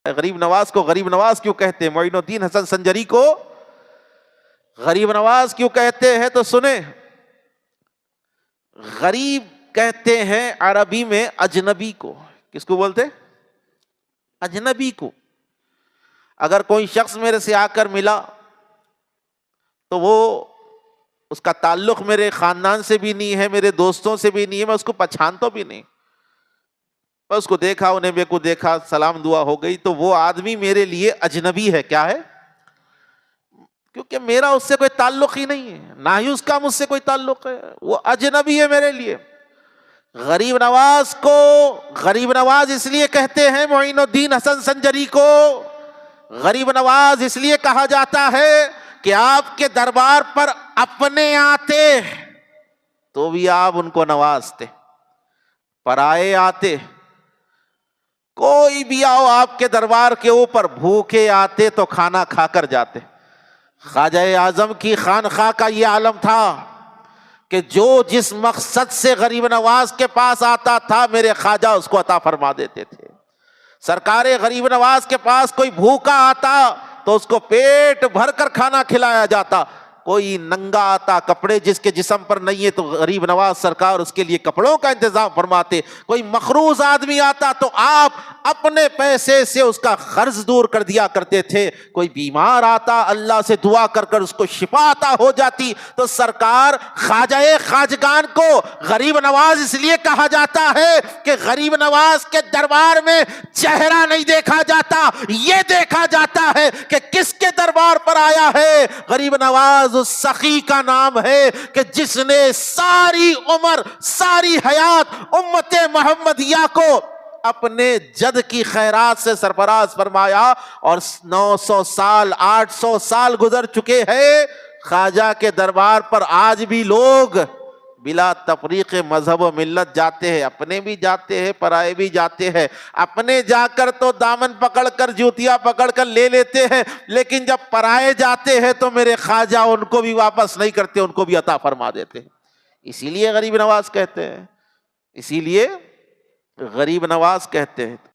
غریب نواز کو غریب نواز کیوں کہتے ہیں؟ معین الدین حسن سنجری کو غریب نواز کیوں کہتے ہیں؟ تو سنیں، غریب کہتے ہیں عربی میں اجنبی کو۔ کس کو بولتے؟ اجنبی کو۔ اگر کوئی شخص میرے سے آ کر ملا تو وہ اس کا تعلق میرے خاندان سے بھی نہیں ہے، میرے دوستوں سے بھی نہیں ہے، میں اس کو پہچانتا بھی نہیں، میں اس کو دیکھا، انہیں میرے کو دیکھا، سلام دعا ہو گئی، تو وہ آدمی میرے لیے اجنبی ہے۔ کیا ہے؟ کیونکہ میرا اس سے کوئی تعلق ہی نہیں ہے، نہ ہی اس کا مجھ سے کوئی تعلق ہے، وہ اجنبی ہے میرے لیے۔ غریب نواز کو غریب نواز اس لیے کہتے ہیں، معین الدین حسن سنجری کو غریب نواز اس لیے کہا جاتا ہے کہ آپ کے دربار پر اپنے آتے تو بھی آپ ان کو نوازتے، پرائے آتے، کوئی بھی آؤ آپ کے دربار کے اوپر، بھوکے آتے تو کھانا کھا کر جاتے۔ خواجہ اعظم کی خانقاہ کا یہ عالم تھا کہ جو جس مقصد سے غریب نواز کے پاس آتا تھا، میرے خواجہ اس کو عطا فرما دیتے تھے۔ سرکار غریب نواز کے پاس کوئی بھوکا آتا تو اس کو پیٹ بھر کر کھانا کھلایا جاتا۔ کوئی ننگا آتا، کپڑے جس کے جسم پر نہیں ہے، تو غریب نواز سرکار اس کے لیے کپڑوں کا انتظام فرماتے۔ کوئی مقروض آدمی آتا تو آپ اپنے پیسے سے اس کا قرض دور کر دیا کرتے تھے۔ کوئی بیمار آتا، اللہ سے دعا کر کر اس کو شفا عطا ہو جاتی۔ تو سرکار خواجہ خواجگان کو غریب نواز اس لیے کہا جاتا ہے کہ غریب نواز کے دربار میں چہرہ نہیں دیکھا جاتا، یہ دیکھا جاتا ہے کہ کس کے دربار پر آیا ہے۔ غریب نواز اس سخی کا نام ہے کہ جس نے ساری عمر، ساری حیات امت محمدیہ کو اپنے جد کی خیرات سے سرفراز فرمایا، اور 900 سال 800 سال گزر چکے ہیں، خواجہ کے دربار پر آج بھی لوگ بلا تفریق مذہب و ملت جاتے ہیں، اپنے بھی جاتے ہیں، پرائے بھی جاتے ہیں۔ اپنے جا کر تو دامن پکڑ کر، جوتیاں پکڑ کر لے لیتے ہیں، لیکن جب پرائے جاتے ہیں تو میرے خواجہ ان کو بھی واپس نہیں کرتے، ان کو بھی عطا فرما دیتے ہیں۔ اسی لیے غریب نواز کہتے ہیں، اسی لیے غریب نواز کہتے ہیں۔